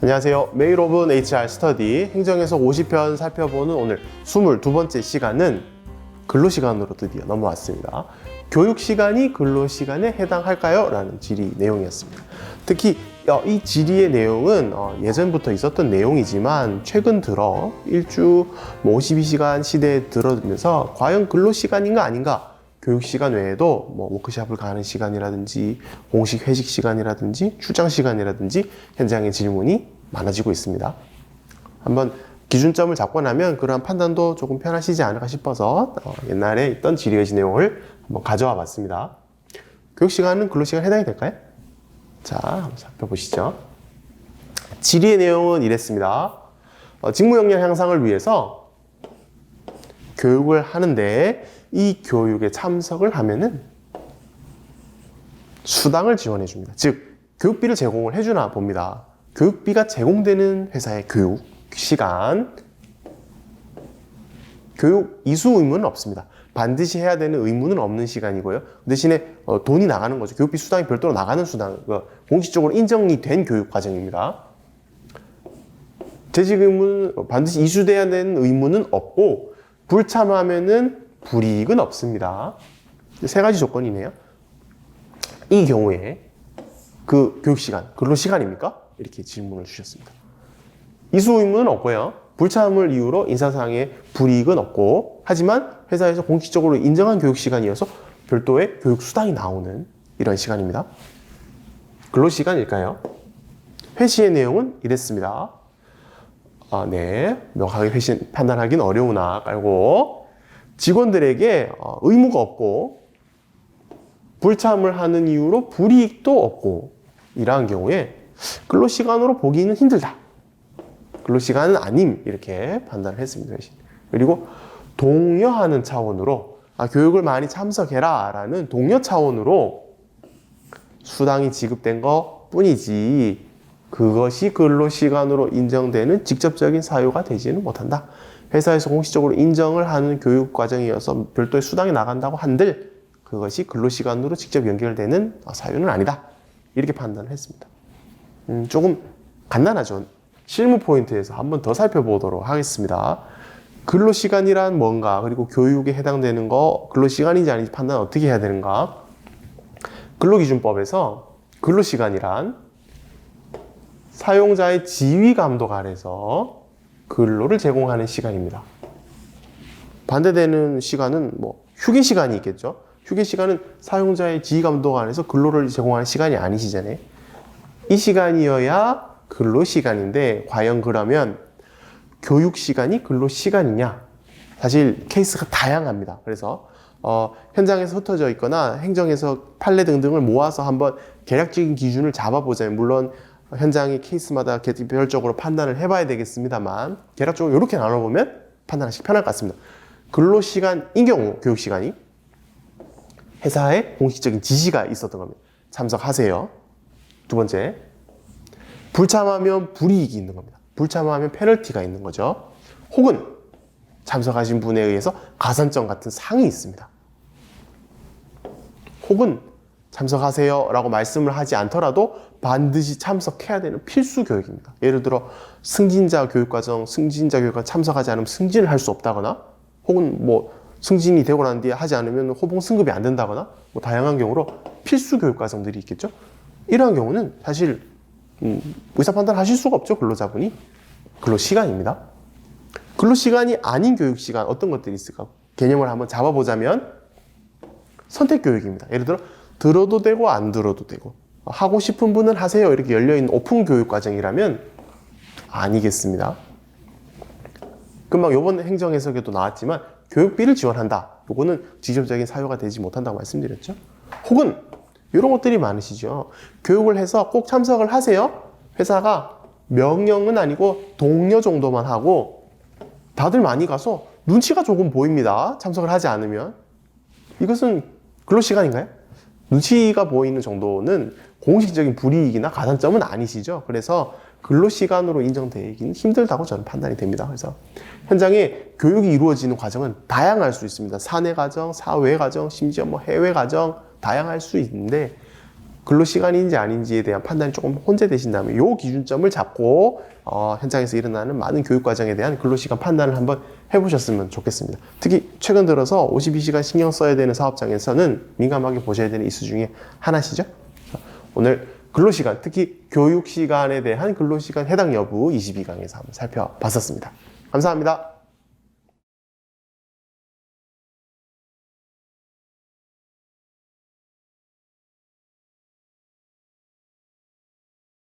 안녕하세요. 메일 오브 HR 스터디 행정에서 50편 살펴보는 오늘 22번째 시간은 근로시간으로 드디어 넘어왔습니다. 교육시간이 근로시간에 해당할까요? 라는 질의 내용이었습니다. 특히 이 질의의 내용은 예전부터 있었던 내용이지만 최근 들어 일주 52시간 시대에 들어들면서 과연 근로시간인가 아닌가, 교육시간 외에도 워크숍을 가는 시간이라든지 공식 회식 시간이라든지 출장 시간이라든지 현장의 질문이 많아지고 있습니다. 한번 기준점을 잡고 나면 그러한 판단도 조금 편하시지 않을까 싶어서 옛날에 있던 질의의식 내용을 한번 가져와 봤습니다. 교육시간은 근로시간에 해당이 될까요? 자, 한번 살펴보시죠. 질의의 내용은 이랬습니다. 직무 역량 향상을 위해서 교육을 하는데 이 교육에 참석을 하면은 수당을 지원해 줍니다. 즉, 교육비를 제공을 해주나 봅니다. 교육비가 제공되는 회사의 교육 시간, 교육 이수 의무는 없습니다. 반드시 해야 되는 의무는 없는 시간이고요. 대신에 돈이 나가는 거죠. 교육비 수당이 별도로 나가는 수당, 공식적으로 인정이 된 교육 과정입니다. 재직 의무는 반드시 이수돼야 되는 의무는 없고, 불참하면은 불이익은 없습니다. 세 가지 조건이네요. 이 경우에 그 교육시간, 근로시간입니까? 이렇게 질문을 주셨습니다. 이수 의무는 없고요. 불참을 이유로 인사상의 불이익은 없고, 하지만 회사에서 공식적으로 인정한 교육시간이어서 별도의 교육수당이 나오는 이런 시간입니다. 근로시간일까요? 회시의 내용은 이랬습니다. 명확하게 회시 판단하기는 어려우나 깔고, 직원들에게 의무가 없고 불참을 하는 이유로 불이익도 없고, 이러한 경우에 근로시간으로 보기는 힘들다, 근로시간은 아님, 이렇게 판단을 했습니다. 그리고 독려하는 차원으로 교육을 많이 참석해라 라는 독려 차원으로 수당이 지급된 것 뿐이지 그것이 근로시간으로 인정되는 직접적인 사유가 되지는 못한다. 회사에서 공식적으로 인정을 하는 교육 과정이어서 별도의 수당이 나간다고 한들 그것이 근로시간으로 직접 연결되는 사유는 아니다, 이렇게 판단을 했습니다. 조금 간단하죠. 실무 포인트에서 한번 더 살펴보도록 하겠습니다. 근로시간이란 뭔가, 그리고 교육에 해당되는 거 근로시간인지 아닌지 판단 어떻게 해야 되는가. 근로기준법에서 근로시간이란 사용자의 지휘 감독 아래서 근로를 제공하는 시간입니다. 반대되는 시간은 휴게 시간이 있겠죠. 휴게 시간은 사용자의 지휘 감독 안에서 근로를 제공하는 시간이 아니시잖아요. 이 시간이어야 근로시간인데, 과연 그러면 교육시간이 근로시간이냐? 사실 케이스가 다양합니다. 그래서 현장에서 흩어져 있거나 행정에서 판례 등등을 모아서 한번 개략적인 기준을 잡아보자면, 물론 현장의 케이스마다 개별적으로 판단을 해봐야 되겠습니다만, 개략적으로 이렇게 나눠보면 판단하시기 편할 것 같습니다. 근로시간인 경우 교육시간이 회사에 공식적인 지시가 있었던 겁니다. 참석하세요. 두 번째, 불참하면 불이익이 있는 겁니다. 불참하면 페널티가 있는 거죠. 혹은 참석하신 분에 의해서 가산점 같은 상이 있습니다. 혹은 참석하세요 라고 말씀을 하지 않더라도 반드시 참석해야 되는 필수 교육입니다. 예를 들어 승진자 교육과정 참석하지 않으면 승진을 할 수 없다거나, 혹은 승진이 되고 난 뒤에 하지 않으면 호봉 승급이 안 된다거나, 다양한 경우로 필수 교육과정들이 있겠죠. 이러한 경우는 사실 의사 판단하실 수가 없죠. 근로자분이. 근로시간입니다. 근로시간이 아닌 교육시간 어떤 것들이 있을까? 개념을 한번 잡아보자면 선택교육입니다. 예를 들어 들어도 되고 안 들어도 되고, 하고 싶은 분은 하세요, 이렇게 열려있는 오픈 교육 과정이라면 아니겠습니다. 금방 요번 행정 해석에도 나왔지만 교육비를 지원한다, 요거는 직접적인 사유가 되지 못한다고 말씀드렸죠. 혹은 이런 것들이 많으시죠. 교육을 해서 꼭 참석을 하세요, 회사가 명령은 아니고 독려 정도만 하고 다들 많이 가서 눈치가 조금 보입니다. 참석을 하지 않으면. 이것은 근로시간인가요? 눈치가 보이는 정도는 공식적인 불이익이나 가산점은 아니시죠. 그래서 근로시간으로 인정되기는 힘들다고 저는 판단이 됩니다. 그래서 현장에 교육이 이루어지는 과정은 다양할 수 있습니다. 사내 과정, 사외 과정, 심지어 해외 과정 다양할 수 있는데, 근로시간인지 아닌지에 대한 판단이 조금 혼재되신다면 이 기준점을 잡고 현장에서 일어나는 많은 교육과정에 대한 근로시간 판단을 한번 해보셨으면 좋겠습니다. 특히 최근 들어서 52시간 신경 써야 되는 사업장에서는 민감하게 보셔야 되는 이슈 중에 하나시죠. 오늘 근로시간, 특히 교육시간에 대한 근로시간 해당 여부 22강에서 한번 살펴봤었습니다. 감사합니다.